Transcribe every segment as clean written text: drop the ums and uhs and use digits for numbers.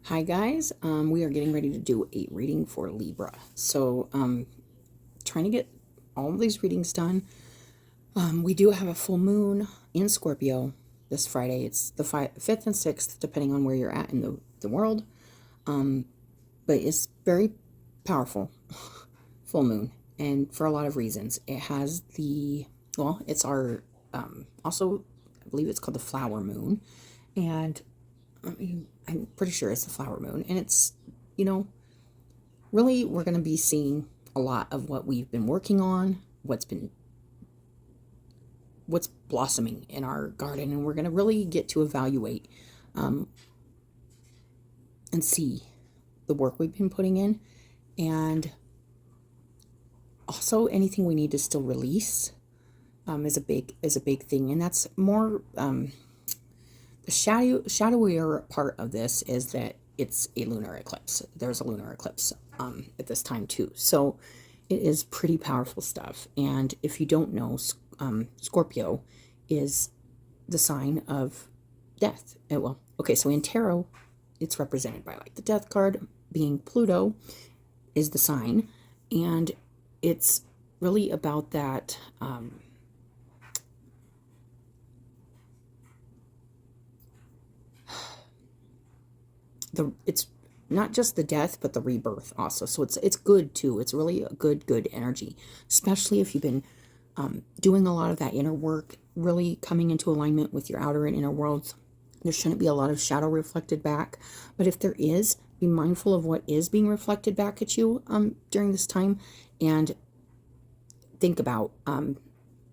Hi guys, we are getting ready to do a reading for Libra. So, trying to get all of these readings done. We do have a full moon in Scorpio this Friday. It's the 5th and 6th, depending on where you're at in the world. But it's very powerful full moon, and for a lot of reasons. It has it's our, also, I believe it's called the flower moon. And I'm pretty sure it's the flower moon. And it's, really we're going to be seeing a lot of what we've been working on, what's blossoming in our garden. And we're going to really get to evaluate and see the work we've been putting in. And also anything we need to still release is a big thing. And that's more... the shadowier part of this is that it's a lunar eclipse. There's a lunar eclipse at this time too. So it is pretty powerful stuff. And if you don't know, Scorpio is the sign of death. So in tarot, it's represented by like the death card, being Pluto is the sign. And it's really about that... it's not just the death, but the rebirth also. So it's good too. It's really a good energy, especially if you've been doing a lot of that inner work, really coming into alignment with your outer and inner worlds. There shouldn't be a lot of shadow reflected back, but if there is, be mindful of what is being reflected back at you during this time, and think about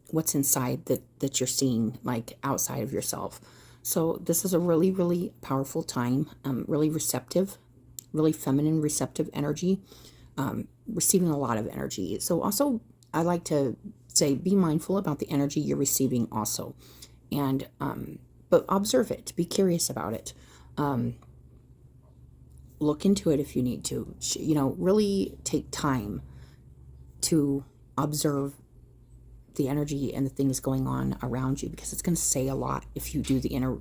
what's inside that you're seeing, like outside of yourself. So this is a really powerful time, really receptive, really feminine, receptive energy, receiving a lot of energy. So also, I like to say, be mindful about the energy you're receiving also. And, but observe it, be curious about it. Look into it if you need to, really take time to observe the energy and the things going on around you, because it's going to say a lot if you do the inner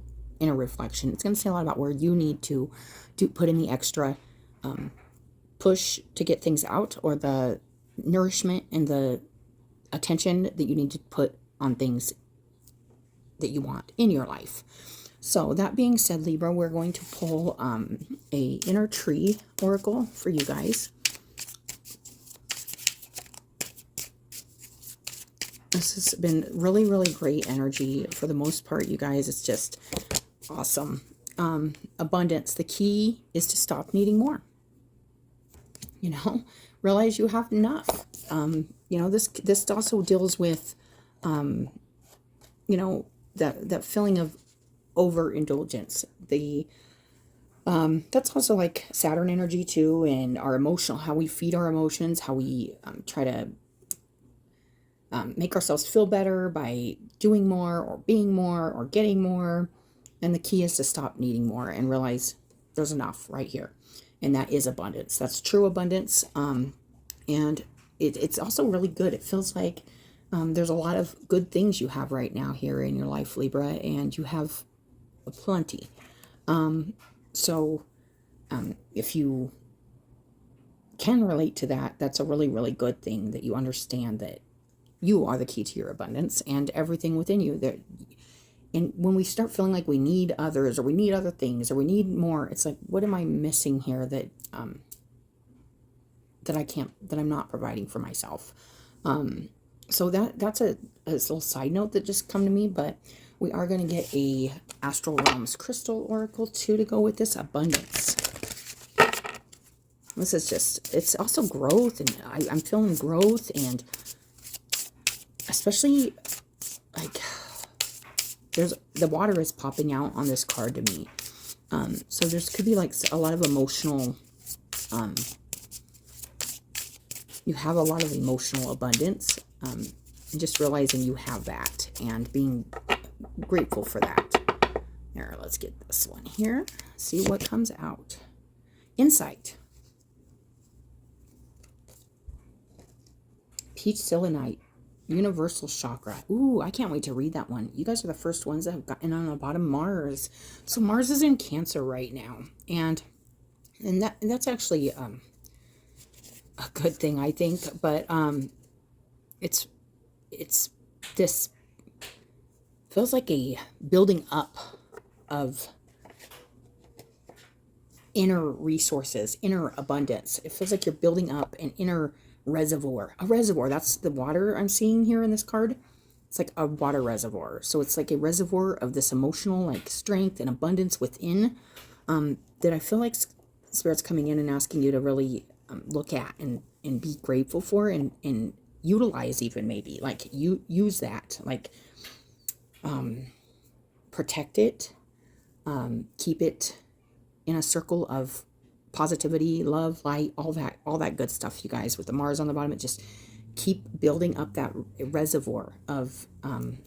reflection. It's going to say a lot about where you need to put in the extra push to get things out, or the nourishment and the attention that you need to put on things that you want in your life. So that being said, Libra, we're going to pull a inner tree oracle for you guys. This has been really great energy for the most part, you guys. It's just awesome. Abundance. The key is to stop needing more. Realize you have enough. This also deals with, that feeling of overindulgence. That's also like Saturn energy too, and our how we feed our emotions, how we try to make ourselves feel better by doing more or being more or getting more. And the key is to stop needing more and realize there's enough right here. And that is abundance. That's true abundance. And it's also really good. It feels like there's a lot of good things you have right now here in your life, Libra, and you have plenty. If you can relate to that, that's a really good thing, that you understand that you are the key to your abundance and everything within you. And when we start feeling like we need others, or we need other things, or we need more, it's like, what am I missing here that I'm not providing for myself? So that's a little side note that just come to me, but we are going to get a Astral Realms Crystal Oracle too to go with this abundance. This is it's also growth, and I'm feeling growth, and especially like the water is popping out on this card to me. So there's could be like a lot of emotional, you have a lot of emotional abundance, and just realizing you have that and being grateful for that. Here, let's get this one here. See what comes out. Insight. Peach Selenite. Universal chakra. Ooh, I can't wait to read that one. You guys are the first ones that have gotten on the bottom. Mars. So Mars is in Cancer right now. And And that's actually a good thing, I think. But it's this feels like a building up of inner resources, inner abundance. It feels like you're building up an inner reservoir. A reservoir, that's the water I'm seeing here in this card. It's like a water reservoir. So it's like a reservoir of this emotional like strength and abundance within, that I feel like Spirit's coming in and asking you to really look at and be grateful for, and utilize, even maybe like you use that, like protect it, keep it in a circle of positivity, love, light, all that good stuff, you guys. With the Mars on the bottom, it just keep building up that reservoir of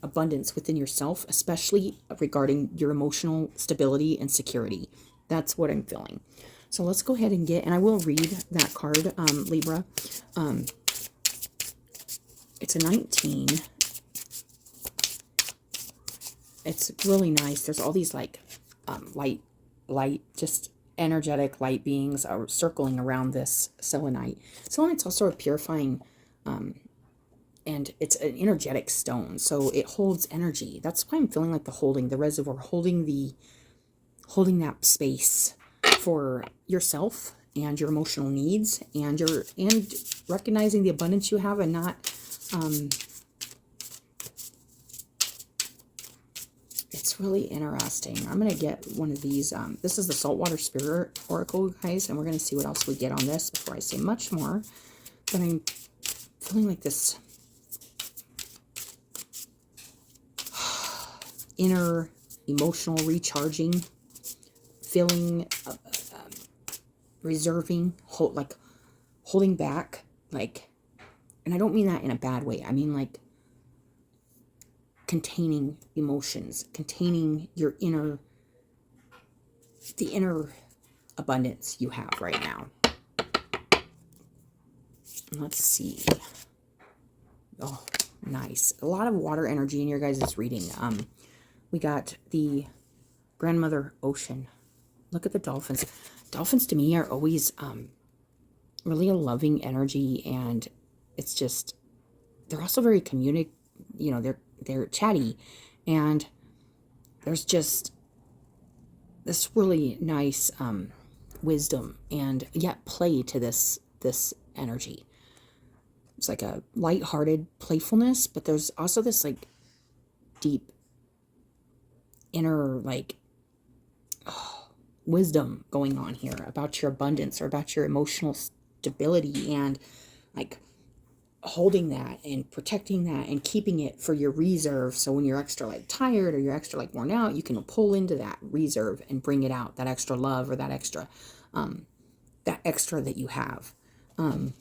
abundance within yourself, especially regarding your emotional stability and security. That's what I'm feeling. So let's go ahead and and I will read that card, Libra. It's a 19. It's really nice. There's all these like light, just energetic light beings are circling around this selenite. Selenite's also a purifying, and it's an energetic stone, so it holds energy. That's why I'm feeling like the reservoir, holding that space for yourself and your emotional needs, and recognizing the abundance you have, and not it's really interesting. I'm going to get one of these. This is the Saltwater Spirit Oracle, guys, and we're going to see what else we get on this before I say much more. But I'm feeling like this inner emotional recharging, feeling, reserving, holding back, like, and I don't mean that in a bad way. I mean like containing emotions, containing the inner abundance you have right now. Let's see. Oh, nice. A lot of water energy in your guys' reading. We got the Grandmother Ocean. Look at the dolphins. Dolphins to me are always really a loving energy, and it's just, they're also very they're chatty, and there's just this really nice wisdom and yet play to this energy. It's like a light-hearted playfulness, but there's also this like deep inner wisdom going on here about your abundance or about your emotional stability, and like holding that and protecting that and keeping it for your reserve. So when you're extra like tired or you're extra like worn out, you can pull into that reserve and bring it out, that extra love or that extra that you have, because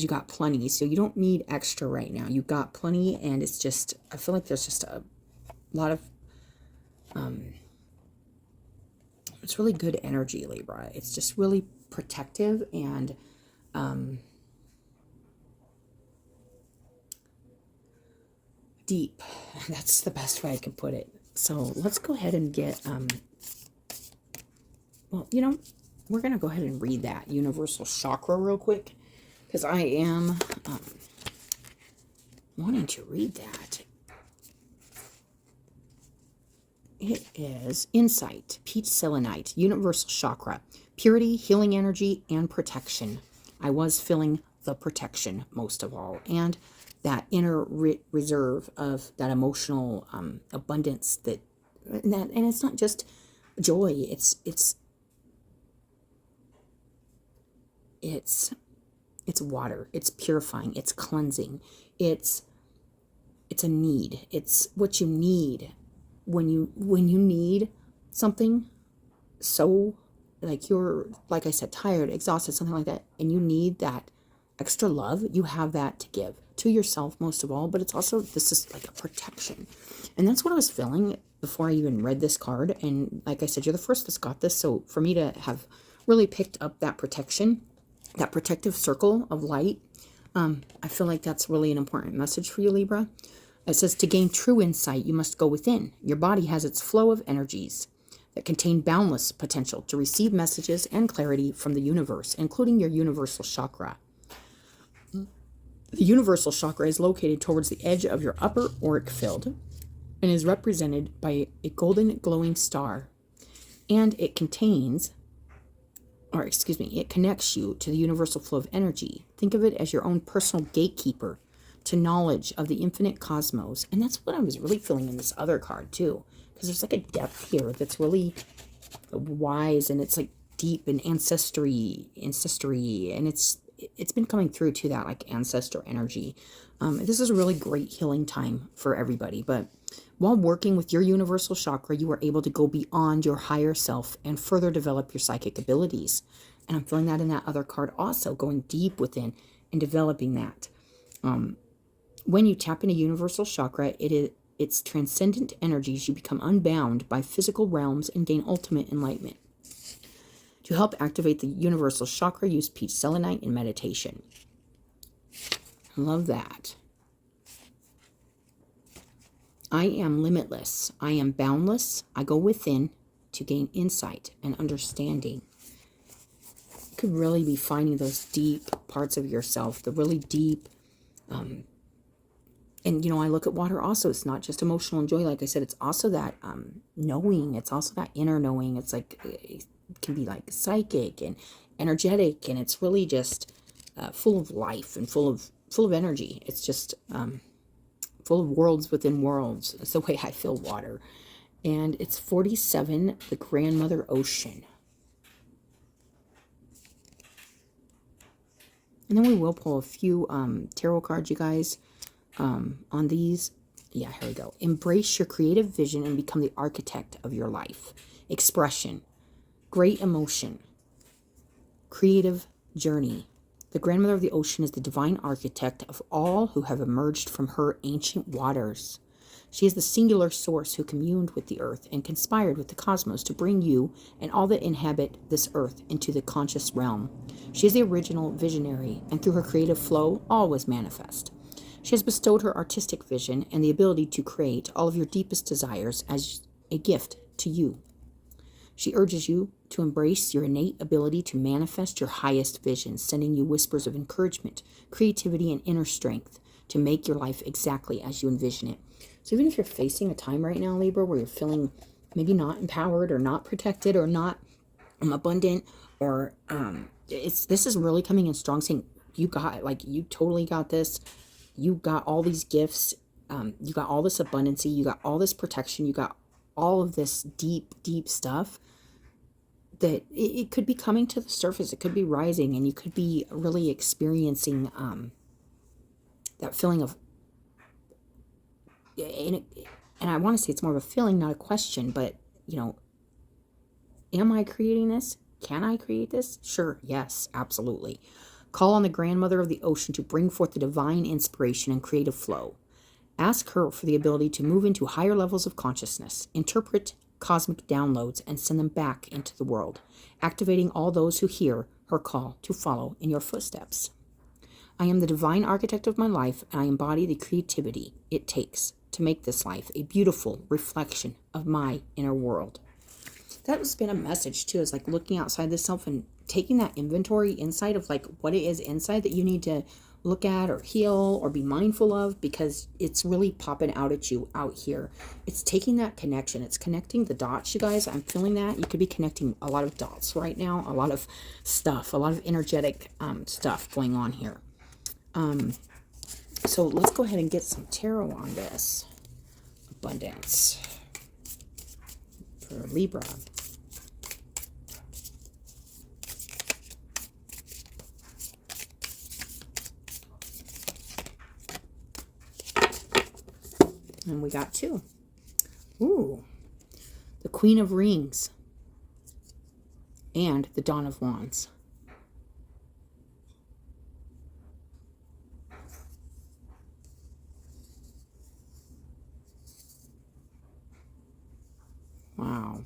you got plenty. So you don't need extra right now. You got plenty, and it's just, I feel like there's just a lot of it's really good energy, Libra. It's just really protective and deep. That's the best way I can put it. So let's go ahead and get well, we're gonna go ahead and read that universal chakra real quick, because I am wanting to read that. It is Insight, Peach Selenite, Universal Chakra, Purity, Healing Energy, and Protection. I was feeling the protection most of all, and that inner reserve of that emotional abundance, and it's not just joy. It's water. It's purifying. It's cleansing. It's a need. It's what you need when you need something, so like you're, like I said, tired, exhausted, something like that, and you need that extra love. You have that to give to yourself most of all, but it's also, this is like a protection. And that's what I was feeling before I even read this card. And like I said, you're the first that's got this. So for me to have really picked up that protection, that protective circle of light, I feel like that's really an important message for you, Libra. It says, to gain true insight, you must go within. Your body has its flow of energies. that contain boundless potential to receive messages and clarity from the universe, including your universal chakra. The universal chakra is located towards the edge of your upper auric field and is represented by a golden glowing star. And it connects you to the universal flow of energy. Think of it as your own personal gatekeeper to knowledge of the infinite cosmos. And that's what I was really feeling in this other card too, because there's like a depth here that's really wise, and it's like deep and ancestry, and it's been coming through to that like ancestor energy. This is a really great healing time for everybody. But while working with your universal chakra, you are able to go beyond your higher self and further develop your psychic abilities. And I'm feeling that in that other card also, going deep within and developing that. When you tap into universal chakra, it's transcendent energies. You become unbound by physical realms and gain ultimate enlightenment. To help activate the universal chakra, use peach selenite in meditation. I love that. I am limitless. I am boundless. I go within to gain insight and understanding. You could really be finding those deep parts of yourself, the really deep, and I look at water also. It's not just emotional and joy. Like I said, it's also that knowing. It's also that inner knowing. It's like, it can be like psychic and energetic, and it's really just full of life and full of energy. It's just full of worlds within worlds. That's the way I feel water. And it's 47, the grandmother ocean. And then we will pull a few tarot cards, you guys, on these. Yeah, here we go. Embrace your creative vision and become the architect of your life. Expression, great emotion, creative journey. The grandmother of the ocean is the divine architect of all who have emerged from her ancient waters. She is the singular source who communed with the earth and conspired with the cosmos to bring you and all that inhabit this earth into the conscious realm. She is the original visionary, and through her creative flow, all was manifest. She has bestowed her artistic vision and the ability to create all of your deepest desires as a gift to you. She urges you to embrace your innate ability to manifest your highest visions, sending you whispers of encouragement, creativity, and inner strength to make your life exactly as you envision it. So even if you're facing a time right now, Libra, where you're feeling maybe not empowered or not protected or not abundant, or this is really coming in strong, saying you totally got this. You got all these gifts. You got all this abundancy. You got all this protection. You got all of this deep, deep stuff that it could be coming to the surface. It could be rising, and you could be really experiencing that feeling of, and I want to say it's more of a feeling, not a question, but, am I creating this? Can I create this? Sure. Yes, absolutely. Call on the grandmother of the ocean to bring forth the divine inspiration and creative flow. Ask her for the ability to move into higher levels of consciousness, interpret cosmic downloads, and send them back into the world, activating all those who hear her call to follow in your footsteps. I am the divine architect of my life, and I embody the creativity it takes to make this life a beautiful reflection of my inner world. That has been a message too, is like looking outside the self and taking that inventory inside of like what it is inside that you need to look at or heal or be mindful of, because it's really popping out at you out here. It's taking that connection. It's connecting the dots, you guys. I'm feeling that. You could be connecting a lot of dots right now, a lot of stuff, a lot of energetic stuff going on here. So let's go ahead and get some tarot on this. Abundance for Libra. And we got two. Ooh. The Queen of Rings and the Dawn of Wands. Wow.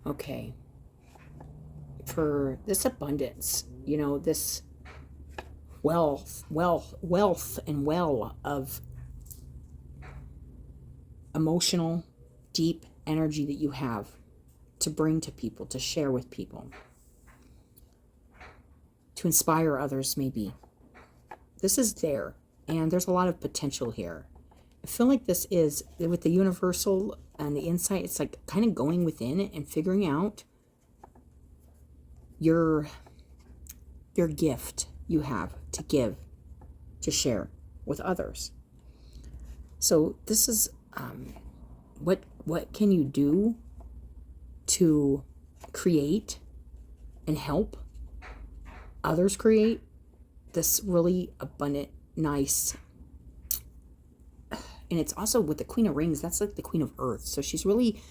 Okay. For this abundance, this wealth and well of emotional, deep energy that you have to bring to people, to share with people, to inspire others maybe. This is there, and there's a lot of potential here. I feel like this is, with the universal and the insight, it's like kind of going within and figuring out your gift you have to give, to share with others. So this is what can you do to create and help others create this really abundant, nice. And it's also with the Queen of Rings, that's like the Queen of Earth. So she's really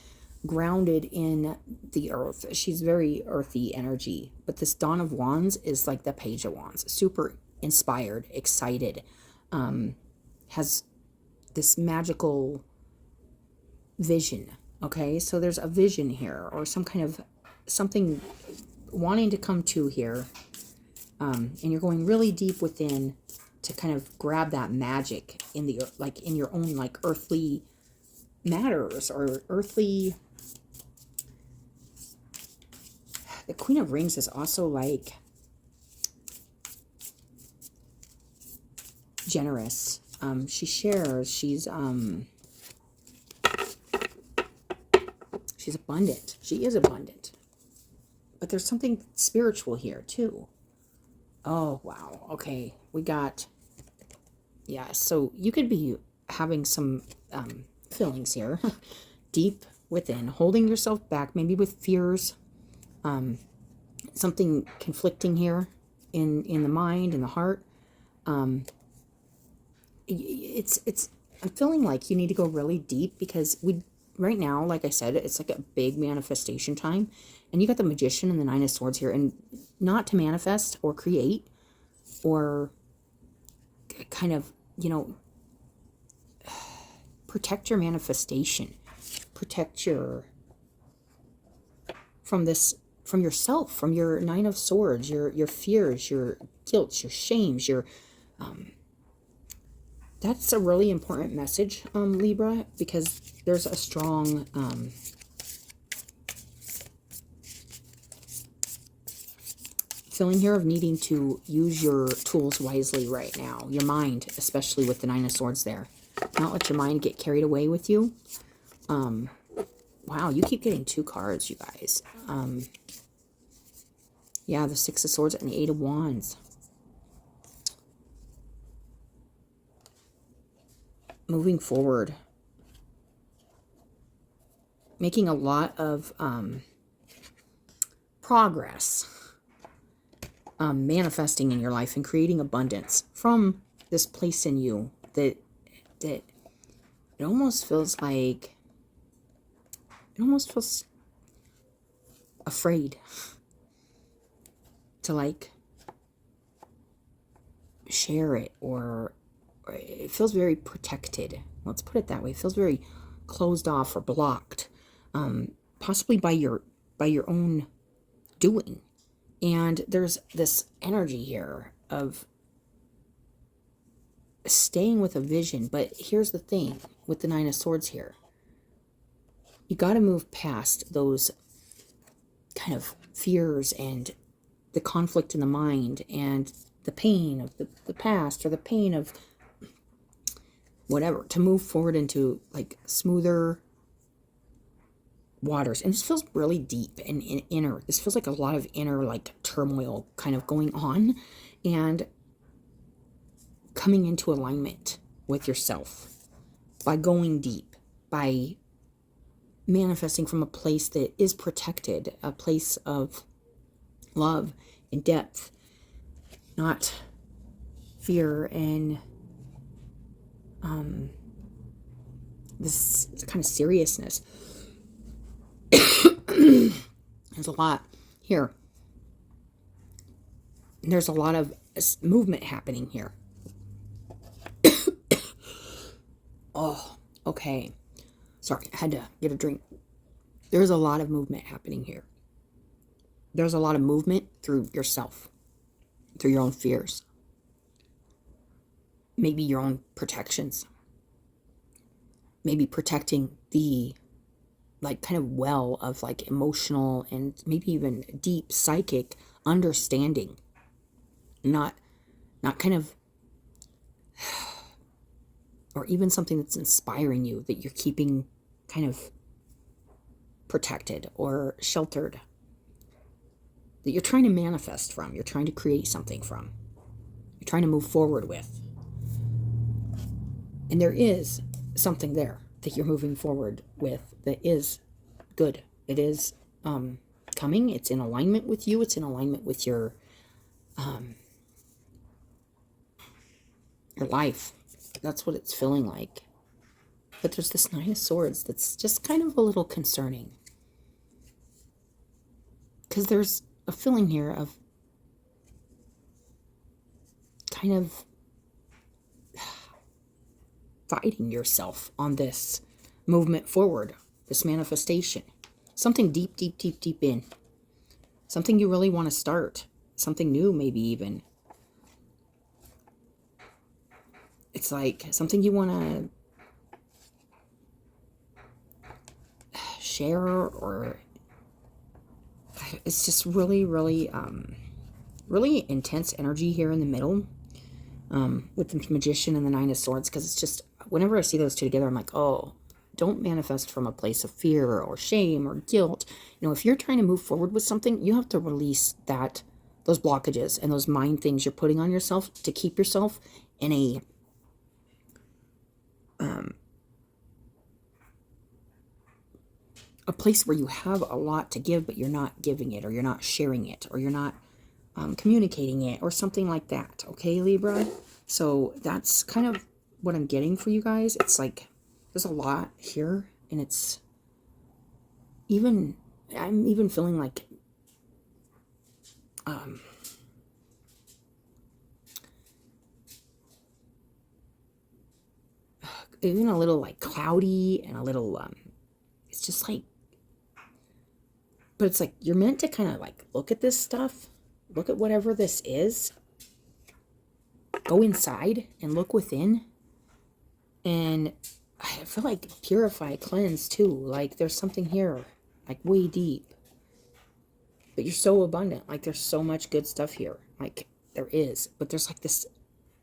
grounded in the earth. She's very earthy energy. But this Dawn of Wands is like the Page of Wands. Super inspired, excited. Has this magical vision. Okay, so there's a vision here, or some kind of something wanting to come to here. And you're going really deep within to kind of grab that magic in the, like in your own like earthly matters or earthly. The Queen of Rings is also like generous. She shares. She's abundant. She is abundant. But there's something spiritual here too. Oh, wow. Okay. We got, yeah. So you could be having some feelings here deep within, holding yourself back, maybe with fears, something conflicting here in the mind and the heart. It's I'm feeling like you need to go really deep, because right now, like I said, it's like a big manifestation time, and you got the Magician and the Nine of Swords here, and not to manifest or create or kind of, protect your manifestation, protect from yourself, from your Nine of Swords, your fears, your guilt, your shames, that's a really important message, Libra, because there's a strong feeling here of needing to use your tools wisely right now. Your mind, especially with the Nine of Swords there. Not let your mind get carried away with you. Wow, you keep getting 2 cards, you guys. Yeah, the Six of Swords and the Eight of Wands. Moving forward. Making a lot of progress. Manifesting in your life and creating abundance from this place in you that it almost feels afraid to like share it, or it feels very protected. Let's put it that way. It feels very closed off or blocked, possibly by your own doing. And there's this energy here of staying with a vision. But here's the thing with the Nine of Swords here. You got to move past those kind of fears and the conflict in the mind and the pain of the past, or the pain of whatever, to move forward into like smoother waters. And this feels really deep and inner. This feels like a lot of inner like turmoil kind of going on, and coming into alignment with yourself by going deep, by manifesting from a place that is protected, a place of love and depth, not fear and this kind of seriousness. There's a lot here. There's a lot of movement happening here. Oh, okay. Sorry, I had to get a drink. There's a lot of movement happening here. There's a lot of movement through yourself, through your own fears. maybe your own protections. Maybe protecting the like kind of well of like emotional and maybe even deep psychic understanding. Not kind of, or even something that's inspiring you that you're keeping kind of protected or sheltered, that you're trying to manifest from, you're trying to create something from, you're trying to move forward with. And there is something there that you're moving forward with that is good. It is coming. It's in alignment with you. It's in alignment with your life. That's what it's feeling like. But there's this Nine of Swords that's just kind of a little concerning. Because there's a feeling here of kind of fighting yourself on this movement forward, this manifestation. Something deep, deep, deep, deep in. Something you really want to start. Something new, maybe even. It's like something you want to share, or it's just really, really, really intense energy here in the middle with the Magician and the Nine of Swords, because it's just, whenever I see those two together, I'm like, oh, don't manifest from a place of fear or shame or guilt. You know, if you're trying to move forward with something, you have to release those blockages and those mind things you're putting on yourself to keep yourself in a place where you have a lot to give, but you're not giving it, or you're not sharing it, or you're not communicating it, or something like that. Okay, Libra? So that's kind of what I'm getting for you guys. It's like there's a lot here, and it's I'm even feeling like even a little like cloudy and a little it's just like, but it's like you're meant to kind of like look at this stuff, look at whatever this is, go inside and look within, and I feel like purify, cleanse too. Like there's something here, like way deep, but you're so abundant. Like there's so much good stuff here. Like there is, but there's like this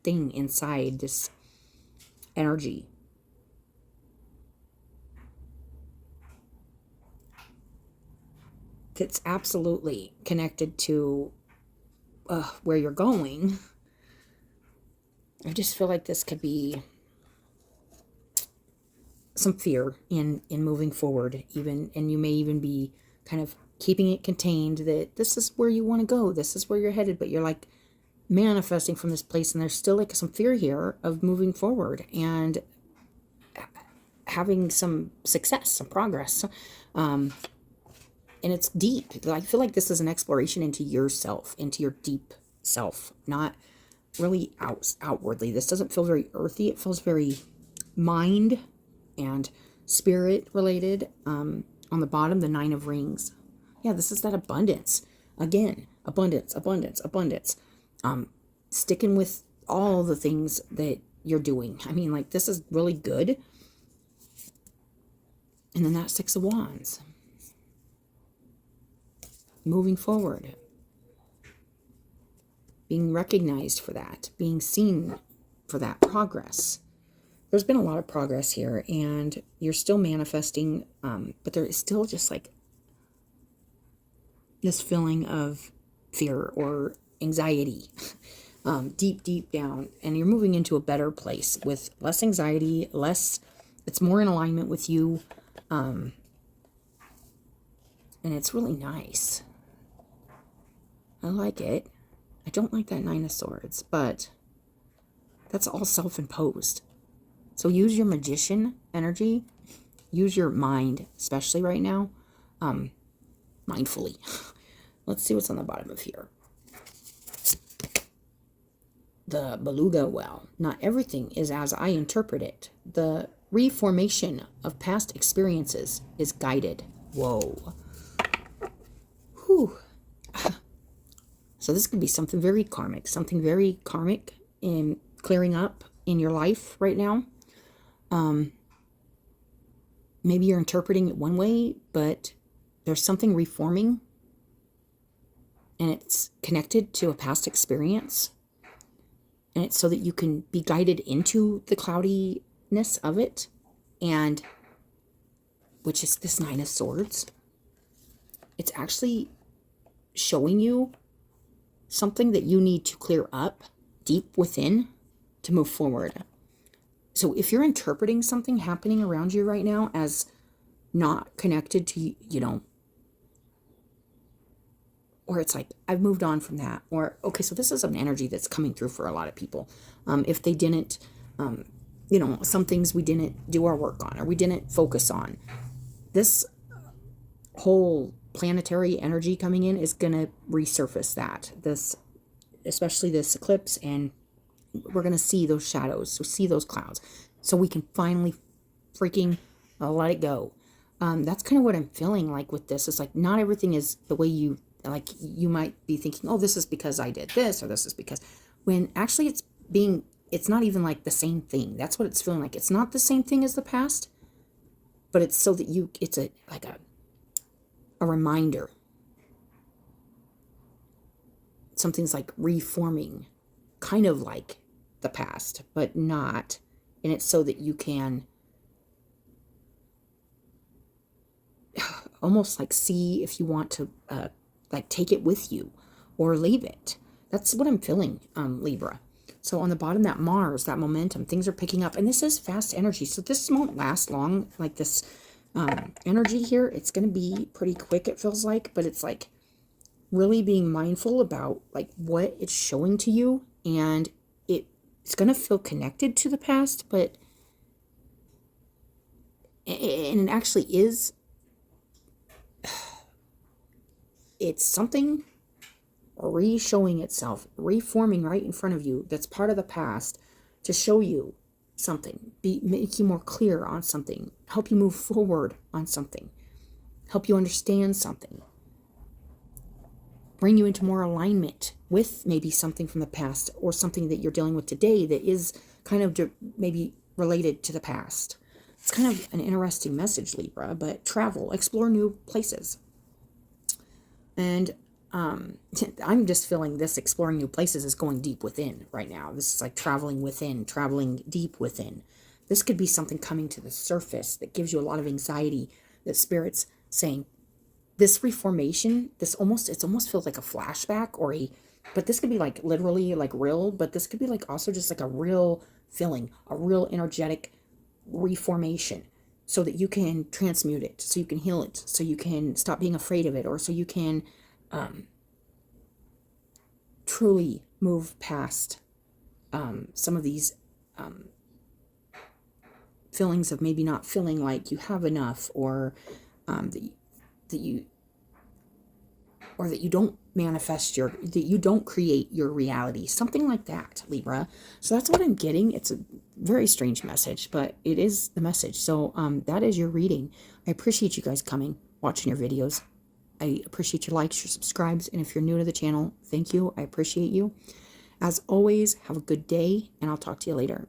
thing inside, this energy. That's absolutely connected to where you're going. I just feel like this could be some fear in moving forward, even, and you may even be kind of keeping it contained, that this is where you want to go, this is where you're headed, but you're like manifesting from this place, and there's still like some fear here of moving forward and having some success, some progress. And it's deep. I feel like this is an exploration into yourself, into your deep self, not really outwardly. This doesn't feel very earthy. It feels very mind and spirit related. On the bottom, the Nine of Rings. Yeah, this is that abundance. Again, abundance, abundance, abundance. Sticking with all the things that you're doing. I mean, like, this is really good. And then that Six of Wands. Moving forward, being recognized for that, being seen for that progress. There's been a lot of progress here, and you're still manifesting, but there is still just like this feeling of fear or anxiety deep, deep down, and you're moving into a better place with less anxiety, it's more in alignment with you, and it's really nice. I like it. I don't like that Nine of Swords, but that's all self-imposed. So use your Magician energy. Use your mind, especially right now, mindfully. Let's see what's on the bottom of here. The Beluga Well. Not everything is as I interpret it. The reformation of past experiences is guided. Whoa. Whew. So this could be something very karmic in clearing up in your life right now. Maybe you're interpreting it one way, but there's something reforming, and it's connected to a past experience. And it's so that you can be guided into the cloudiness of it, and which is this Nine of Swords. It's actually showing you something that you need to clear up deep within to move forward. So if you're interpreting something happening around you right now as not connected to, or it's like, I've moved on from that. Or, okay, so this is an energy that's coming through for a lot of people. If they didn't, some things we didn't do our work on, or we didn't focus on. This whole planetary energy coming in is going to resurface that. Especially this eclipse, and we're going to see those shadows, see those clouds, so we can finally freaking let it go. That's kind of what I'm feeling like with this. It's like not everything is the way you might be thinking, oh, this is because I did this, or this is because, when actually it's not even like the same thing. That's what it's feeling like. It's not the same thing as the past, but it's so that it's a reminder. Something's like reforming, kind of like the past, but not. And it's so that you can almost like see if you want to take it with you or leave it. That's what I'm feeling, Libra. So on the bottom, that Mars, that momentum, things are picking up. And this is fast energy. So this won't last long. Like this energy here, it's going to be pretty quick, it feels like. But it's like really being mindful about like what it's showing to you. And it's going to feel connected to the past. And it actually is. It's something re-showing itself, reforming right in front of you that's part of the past, to show you something, make you more clear on something, help you move forward on something, help you understand something, bring you into more alignment with maybe something from the past, or something that you're dealing with today that is kind of maybe related to the past. It's kind of an interesting message, Libra, but travel, explore new places. And I'm just feeling this exploring new places is going deep within right now. This is like traveling within, traveling deep within. This could be something coming to the surface that gives you a lot of anxiety, that Spirit's saying, this reformation, it almost feels like a flashback, but this could be like literally like real, but this could be like also just like a real feeling, a real energetic reformation, so that you can transmute it, so you can heal it, so you can stop being afraid of it, or so you can truly move past some of these feelings of maybe not feeling like you have enough, or that you don't manifest that you don't create your reality, something like that, Libra. So that's what I'm getting. It's a very strange message, but it is the message. So that is your reading. I appreciate you guys coming, watching your videos. I appreciate your likes, your subscribes, and if you're new to the channel, thank you. I appreciate you. As always, have a good day, and I'll talk to you later.